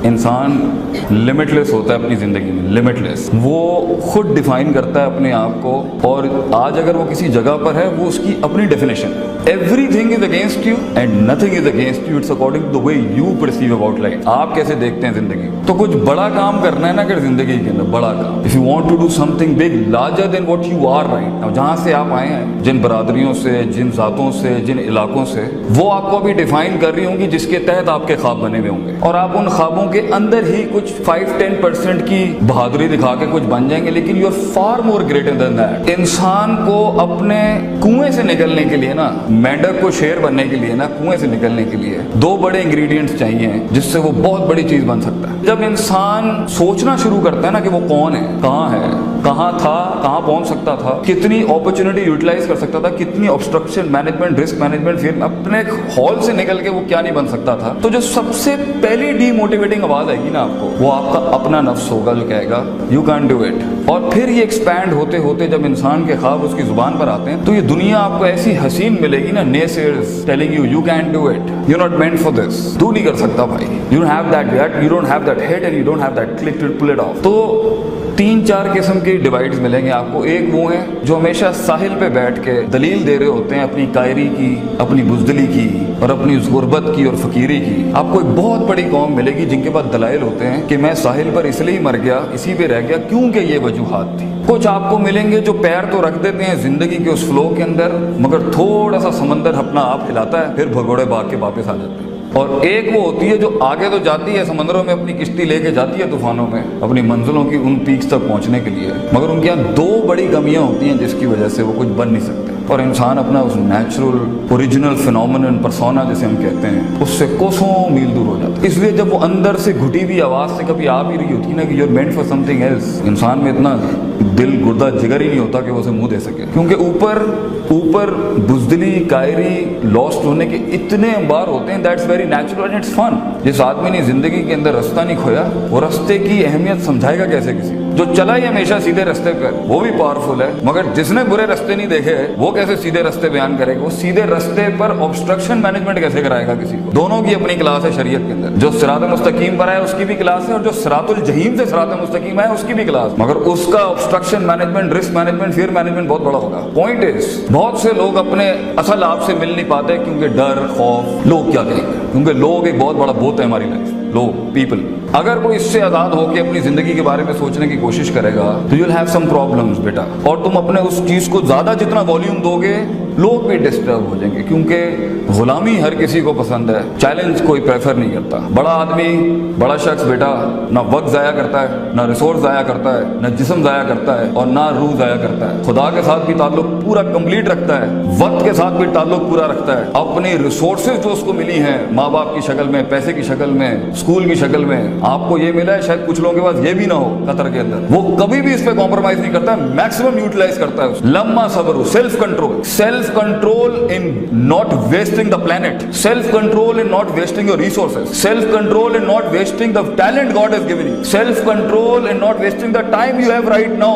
انسان لمٹلیس ہوتا ہے اپنی زندگی میں, لمٹلیس. وہ خود ڈیفائن کرتا ہے اپنے آپ کو, اور آج اگر وہ کسی جگہ پر ہے وہ اس کی اپنی definition. Everything is against you and nothing is against you, it's according to the way you perceive about life. آپ کیسے دیکھتے ہیں زندگی. تو کچھ بڑا کام کرنا ہے نا اگر زندگی کے اندر, بڑا کام. If you want to do something big larger than what you are right now, جہاں سے آپ آئے ہیں, جن برادریوں سے, جن ذاتوں سے, جن علاقوں سے, وہ آپ کو ابھی ڈیفائن کر رہی ہوں گی, جس کے تحت آپ کے خواب بنے ہوئے ہوں گے. اور آپ ان خوابوں کے اندر ہی کچھ 5-10% کی بہادری دکھا کے کچھ بن جائیں گے, لیکن you are far more greater than that. انسان کو اپنے کنویں سے نکلنے کے لیے نا, مینڈک کو شیر بننے کے لیے نا, کنویں سے نکلنے کے لیے 2 بڑے انگریڈینٹس چاہیے جس سے وہ بہت بڑی چیز بن سکتا ہے. جب انسان سوچنا شروع کرتا ہے نا کہ وہ کون ہے, کہاں تھا, کہاں پہنچ سکتا تھا, کتنی اپرچونٹی یوٹیلائز کر سکتا تھا, کتنی آبسٹرکشن مینجمنٹ, رسک مینجمنٹ, پھر اپنے ہال سے نکل کے وہ کیا نہیں بن سکتا تھا. تو جو سب سے پہلی ڈی موٹیویٹنگ آواز آئے گی نا آپ کو, وہ آپ کا اپنا نفس ہوگا جو کہے گا یو کین ڈو اٹ. اور پھر یہ ایکسپینڈ ہوتے ہوتے جب انسان کے خواب اس کی زبان پر آتے ہیں تو یہ دنیا آپ کو ایسی حسین ملے گی نا, naysayers telling you you can do it, you not meant for this, تو نہیں کر سکتا بھائی, you don't have that gut, you don't have that head and you don't have that click to pull it off. تو 3-4 قسم کی divides ملیں گے آپ کو. ایک وہ ہیں جو ہمیشہ ساحل پہ بیٹھ کے دلیل دے رہے ہوتے ہیں اپنی قائری کی, اپنی بزدلی کی, اور اپنی اس غربت کی اور فقیری کی. آپ کو ایک بہت بڑی قوم ملے گی جن کے پاس دلائل ہوتے ہیں کہ میں ساحل پر اس لیے مر گیا, اسی پہ رہ گیا کیونکہ یہ وجوہات تھی. کچھ آپ کو ملیں گے جو پیر تو رکھ دیتے ہیں زندگی کے اس فلو کے اندر, مگر تھوڑا سا سمندر اپنا آپ ہلاتا ہے, پھر بھگوڑے بھاگ کے واپس آ جاتے ہیں. اور ایک وہ ہوتی ہے جو آگے تو جاتی ہے سمندروں میں, اپنی کشتی لے کے جاتی ہے طوفانوں میں اپنی منزلوں کی ان پیکس تک پہنچنے کے لیے, مگر ان کے یہاں 2 بڑی کمیاں ہوتی ہیں جس کی وجہ سے وہ کچھ بن نہیں سکتے. اور انسان اپنا اس نیچرل اوریجنل فینومینن پرسونا جسے ہم کہتے ہیں, اس سے کوسوں میل دور ہو جاتا ہے. اس لیے جب وہ اندر سے گھٹی ہوئی آواز سے کبھی آ بھی رہی ہوتی ہے نا کہ you are meant for something else, انسان میں اتنا دل گردہ جگر ہی نہیں ہوتا کہ وہ اسے منہ دے سکے, کیونکہ اوپر بزدلی, قائری, لاسٹ ہونے کے اتنے انبار ہوتے ہیں. That's very natural and it's fun. جس آدمی نے زندگی کے اندر رستہ نہیں کھویا, وہ رستے کی اہمیت سمجھائے گا کیسے کسی. جو چلا ہی ہمیشہ سیدھے رستے پر وہ بھی پاورفل ہے, مگر جس نے برے رستے نہیں دیکھے وہ کیسے سیدھے رستے بیان کرے گا. وہ سیدھے رستے پر آبسٹرکشن مینجمنٹ کیسے کرائے گا کسی کو. دونوں کی اپنی کلاس ہے شریعت کے اندر. جو صراط مستقیم پر ہے اس کی بھی کلاس ہے, اور جو صراط الجحیم سے صراط مستقیم ہے اس کی بھی کلاس, مگر اس کا obstruction management, risk management, fear management بہت بڑا ہوگا. پوائنٹ از بہت سے لوگ اپنے اصل آپ سے مل نہیں پاتے کیونکہ ڈر, خوف, لوگ کیا کہیں گے, کیونکہ لوگ ایک بہت بڑا بوت ہے ہماری لائف. لوگ, پیپل. اگر وہ اس سے آزاد ہو کے اپنی زندگی کے بارے میں سوچنے کی کوشش کرے گا تو you will have some problems بیٹا. اور تم اپنے اس چیز کو زیادہ جتنا والیوم دو گے, لوگ بھی ڈسٹرب ہو جائیں گے, کیونکہ غلامی ہر کسی کو پسند ہے, چیلنج کوئی پریفر نہیں کرتا. بڑا آدمی, بڑا شخص بیٹا نہ وقت ضائع کرتا ہے, نہ ریسورس ضائع کرتا ہے, نہ جسم ضائع کرتا ہے, اور نہ روح ضائع کرتا ہے. خدا کے ساتھ بھی تعلق پورا کمپلیٹ رکھتا ہے, وقت کے ساتھ بھی تعلق پورا رکھتا ہے. اپنی ریسورسز جو اس کو ملی ہیں ماں باپ کی شکل میں, پیسے کی شکل میں, اسکول کی شکل میں, آپ کو یہ ملا ہے, شاید کچھ لوگوں کے پاس یہ بھی نہ ہو قطر کے اندر, وہ کبھی بھی اس پہ کمپرومائز نہیں کرتا, میکسیمم یوٹیلائز کرتا ہے. لمما صبر, self control in not wasting the planet, self control in not wasting your resources, self control in not wasting the talent God has given you, self control in not wasting the time you have right now,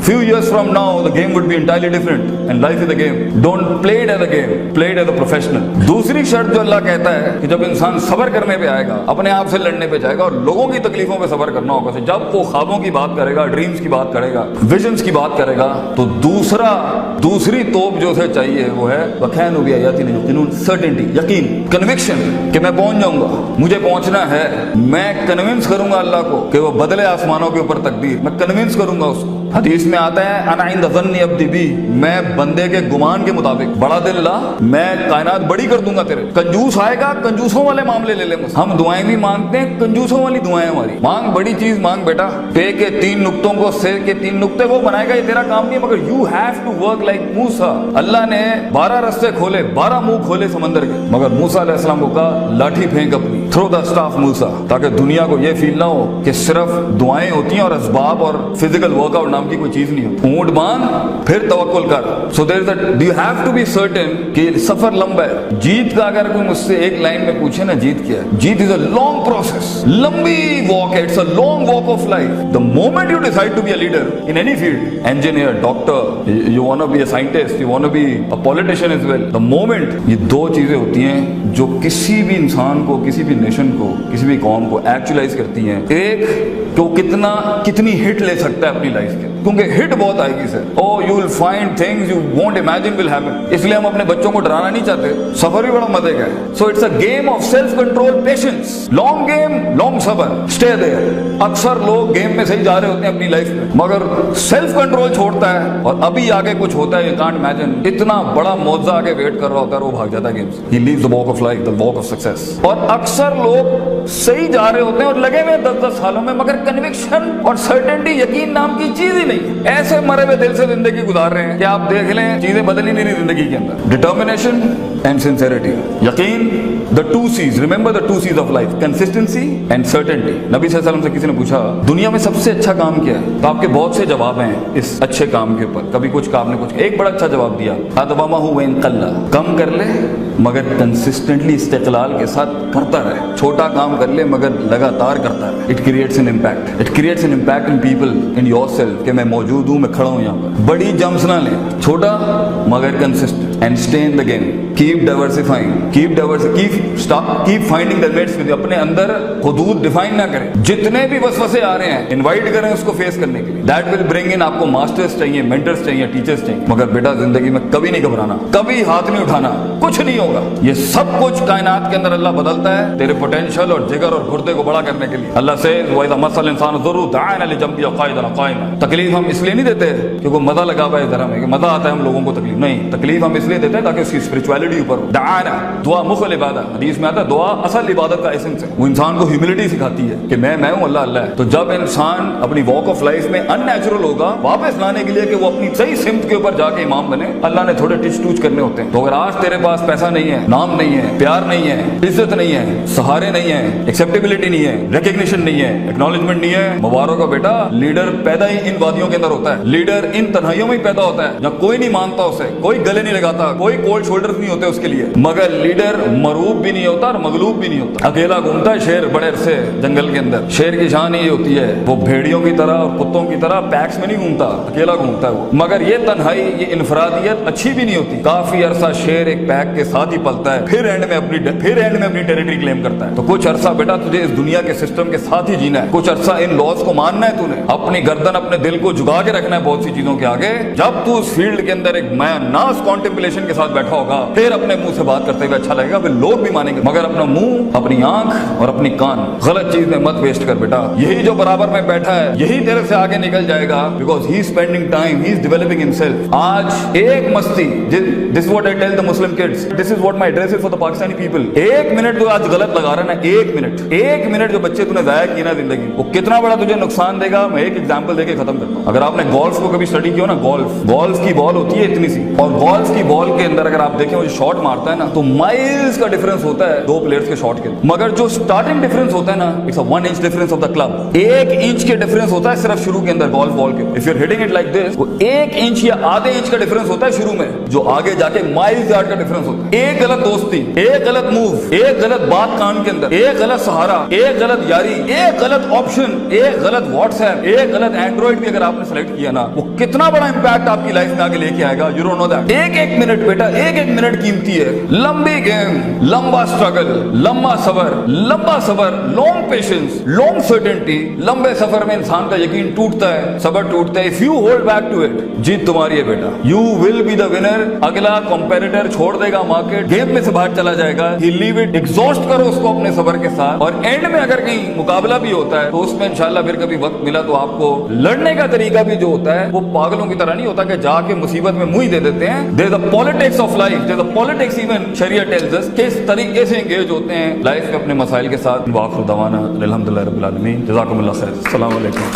Few years from now the game would be entirely different and life is a game. Don't play it as a game, play it as a professional. دوسری شرط جو اللہ کہتا ہے کہ جب انسان صبر کرنے پہ آئے گا, اپنے آپ سے لڑنے پہ جائے گا اور لوگوں کی تکلیفوں پہ صبر کرنا ہوگا, جب وہ خوابوں کی بات کرے گا, ڈریمز کی بات کرے گا, ویژنز کی بات کرے گا, تو دوسری توپ جو اسے چاہیے وہ ہے وَكَانُوا بِآيَاتِنَا يُوقِنُونَ, سرٹنٹی, یقین, کنوکشن کہ میں پہنچ جاؤں گا, مجھے پہنچنا ہے. میں کنونس کروں گا اللہ کو کہ وہ بدلے آسمانوں کے اوپر تقدیر, میں کنونس کروں گا اس کو. حدیث میں آتا ہے انا عند ظن عبدی بی, میں بندے کے گمان کے مطابق بڑا دل لا, میں کائنات بڑی کر دوں گا تیرے. کنجوس آئے گا, کنجوسوں والے معاملے لے لیں. ہم دعائیں بھی مانگتے ہیں, کنجوسوں والی دعائیں ہماری. مانگ بڑی چیز مانگ بیٹا, پے کے 3 نقطوں کو سے کے 3 نقطے وہ بنائے گا, یہ تیرا کام نہیں ہے, مگر you have to work like Musa. Allah نے 12 رستے کھولے, 12 منہ کھولے سمندر کے, مگر موسیٰ علیہ السلام کو کہا لاٹھی پھینک اپنی, تھرو دا اسٹاف موسیٰ, تاکہ دنیا کو یہ فیل نہ ہو کہ صرف دعائیں ہوتی ہیں اور اسباب اور فزیکل ورک آؤٹ نام کی کوئی چیز نہیں ہوتی. اونٹ باندھ پھر توکل کر. So there is do you have to be certain کہ سفر لمبا ہے. جیت کا اگر کوئی مجھ سے ایک لائن میں پوچھے نا جیت کیا ہے, جیت از اے لانگ پروسیس, لمبی واک ہے, it's a long walk of life. The moment you decide to be a leader in any field, engineer, doctor, you want to be a scientist, you want to be a politician as well, the moment, یہ 2 چیزیں ہوتی ہیں جو کسی بھی انسان کو, کسی بھی نیشن کو, کسی بھی قوم کو ایکچولائز کرتی ہیں. ایک کہ وہ کتنی ہٹ لے سکتا ہے اپنی لائف کے, کیونکہ ہٹ بہت آئے گی sir. Oh you will find things you won't imagine will happen. اس لیے ہم اپنے بچوں کو ڈرانا نہیں چاہتے. سفر بھی بڑا مزے کا ہے. So it's a game of self control, patience, long game, long صبر, اسٹے دیئر. اکثر لوگ گیم میں صحیح جا رہے ہوتے ہیں اپنی لائف میں, مگر سیلف کنٹرول چھوڑتا ہے اور ابھی آگے کچھ ہوتا ہے, یو کانٹ امیجن. اتنا بڑا معجزہ آگے ویٹ کر رہا ہوتا ہے, وہ بھاگ جاتا ہے گیم سے. He leaves the walk of life, the walk of success. اور اکثر لوگ صحیح جا رہے ہوتے ہیں اور لگے ہوئے 10 سالوں میں, مگر کنوکشن اور سرٹنٹی, یقین نام کی چیز ہی نہیں. ایسے مرے ہوئے دل سے زندگی گزار رہے ہیں کہ آپ دیکھ لیں چیزیں بدل ہی نہیں رہی زندگی کے اندر. ڈٹرمنیشن اینڈ سنسیئرٹی, یقین, the 2 C's. remember the 2 C's of life, consistency and certainty. نبی صلی اللہ علیہ وسلم سے کسی نے پوچھا دنیا میں سب سے اچھا کام کیا ہے, تو آپ کے بہت سے جواب ہیں اس اچھے کام کے اوپر. کبھی کچھ کام نے کچھ, ایک بڑا اچھا جواب دیا, ادوامہ وان قل, کم کر لے مگر کنسسٹنٹلی, استقلال کے ساتھ کرتا رہے. چھوٹا کام کر لے مگر لگاتار کرتا رہے. It creates an impact, it creates an impact in people, in your self, کہ میں موجود ہوں, میں کھڑا ہوں یہاں پر. بڑی جمپس نہ لیں, چھوٹا مگر consistent, and stay in the game. Keep diversifying, keep finding the mates with. اپنے اندر حدود ڈیفائن نہ کریں. جتنے بھی وسوسے آ رہے ہیں انوائٹ کریں اس کو فیس کرنے کے لیے. دیٹ ول برنگ ان. آپ کو ماسٹرز چاہیے, مینٹرز چاہیے, ٹیچرز چاہیے, مگر بیٹا زندگی میں کبھی نہیں گھبرانا, کبھی ہاتھ نہیں اٹھانا, کچھ نہیں ہوگا. یہ سب کچھ کائنات کے اندر اللہ بدلتا ہے تیرے پوٹینشیل اور جگر اور گردے کو بڑا کرنے کے لیے. اللہ سے وَإِذَا مَسَّ الْإِنسَانَ ضُرٌّ دَعَانَا لِجَنبِهِ قَاعِدًا قَائِمًا. تکلیف ہم اس لیے نہیں دیتے کہ کوئی مزہ لگا ہوا ہے ذرا میں, کہ مزہ آتا ہے ہم لوگوں کو تکلیف. نہیں, تکلیف ہم اس لیے دیتے ہیں تاکہ اس کی اسپرچویلٹی اوپر ہو. دعانا, دعا مخل عبادت, حدیث میں آتا ہے دعا اصل عبادت کا ایسنس ہے. وہ انسان کو ہیوملٹی سکھاتی ہے کہ میں ہوں, اللہ اللہ ہے. تو جب انسان اپنی واک آف لائف میں ان نیچرل ہوگا, واپس لانے کے لیے کہ وہ اپنی صحیح سمت کے اوپر جا کے امام بنے, اللہ نے تھوڑے ٹچ ٹوچ کرنے ہوتے ہیں. تو اگر آج تیرے پاس پیسہ نہیں ہے, نام نہیں ہے, پیار نہیں ہے, عزت نہیں ہے, سہارے نہیں ہے, ایکسیپٹیبلٹی نہیں ہے, ریکگنیشن نہیں ہے, ایکنالجمنٹ نہیں ہے, مبارک ہو بیٹا. لیڈر پیدا ہی ان وادیوں کے اندر ہوتا ہے. لیڈر ان تنہائیوں میں ہی پیدا ہوتا ہے, جہاں کوئی نہیں مانتا اسے, کوئی گلے نہیں لگاتا, کوئی کولڈ شولڈر نہیں ہوتے اس کے لیے. مگر لیڈر مروب بھی نہیں ہوتا اور مغلوب بھی نہیں ہوتا. اکیلا گھومتا ہے شیر بڑے عرصے جنگل کے اندر. شیر کی شان یہ ہوتی ہے, وہ بھیڑیوں کی طرح اور کتوں کی طرح پیکس میں نہیں گھومتا, اکیلا گھومتا ہے وہ. مگر یہ تنہائی, یہ انفرادیت اچھی بھی نہیں ہوتی. کافی عرصہ شیر ایک پیک کے ساتھ ہی پلتا ہے, پھر اینڈ میں اپنی ٹیریٹری کلیم کرتا ہے. تو کچھ عرصہ بیٹا تجھے اس دنیا کے سسٹم کے ساتھ ہی جینا ہے, کچھ عرصہ ان لاز کو ماننا ہے, تو نے اپنی گردن, اپنے دل کو جھکا کے رکھنا ہے بہت سی چیزوں کے آگے. جب تو اس فیلڈ کے اندر ایک ناس کانٹمپلیشن کے ساتھ بیٹھا ہوگا, پھر اپنے منہ سے بات کرتے ہوئے اچھا لگے گا, پھر لوگ بھی مانیں گے. مگر اپنا منہ, اپنی آنکھ اور اپنی کان غلط چیز میں مت ویسٹ کر بیٹا. یہی جو برابر میں بیٹھا ہے, یہی تیرے سے آگے نکل جائے گا, because he is spending time, he is developing himself. آج ایک مستی, this what I tell the Muslim kids, this is what my address is for the Pakistani people. ایک منٹ جو آج غلط لگا رہا ہے نا, ایک منٹ جو بچے تو نے ضائع کیے نا زندگی, وہ کتنا بڑا تجھے نقصان دے گا. میں ایک ایگزامپل دے کے ختم کرتا ہوں. اگر آپ نے گولف کو کبھی اسٹڈی کیا نا, گولف کی بال ہوتی ہے اتنی سی, اور گولف کی بال کے اندر اگر آپ دیکھیں وہ شاٹ مارتا ہے نا, تو مائلز کا ڈفرنس ہوتا ہے دو پلیئرز کے شاٹ کے. مگر جو سٹارٹنگ ڈفرنس ہوتا ہے نا, it's a 1 inch difference of the club. 1 inch کے ڈفرنس ہوتا ہے صرف شروع کے اندر گولف بال کے. If you are hitting it like this, وہ 1 inch یا آدھے انچ کا ڈفرنس ہوتا ہے شروع میں, جو آگے جا کے مائلز یارڈ کا ڈفرنس ہوتا ہے. ایک غلط دوستی, ایک غلط موو, ایک غلط بات کان کے اندر, ایک غلط سہارا, ایک غلط یاری, ایک غلط آپشن, ایک غلط واٹس ایپ, ایک غلط اینڈرائڈ بھی اگر آپ نے سلیکٹ کیا نا, وہ کتنا بڑا امپیکٹ آپ کی لائف میں آگے لے کے آئے گا. You don't know that. ایک منٹ بیٹا, ایک منٹ قیمتی ہے. لمبی گیم, لمبا اسٹرگل, لمبا صبر, لانگ پیشنس, لانگ سرٹنٹی. لمبے سفر میں انسان کا یقین ٹوٹتا ہے, صبر ٹوٹتا ہے. If you hold back to it, جیت تمہاری ہے بیٹا. You will be the winner. اگلا کمپیٹیٹر چھوڑ دے گا مارکیٹ, گیم میں سے باہر چلا جائے گا. ہی لیو اٹ, ایگزاسٹ کرو اس کو اپنے صبر کے ساتھ, اور اینڈ میں اگر کہیں مقابلہ بھی ہوتا ہے تو اس میں انشاءاللہ پھر کبھی وقت ملا تو آپ کو لڑنے کا طریقہ بھی جو ہوتا ہے وہ پاگلوں کی طرح نہیں ہوتا کہ جا کے مصیبت میں منہ دے دیتے ہیں. There is a politics of life, there is a politics even شریعت ٹیلز اس کس طریقے سے انگیج ہوتے ہیں لائف میں اپنے مسائل کے ساتھ. وآخر دعوانا الحمدللہ رب العالمین. جزاکم اللہ خیر. السلام علیکم.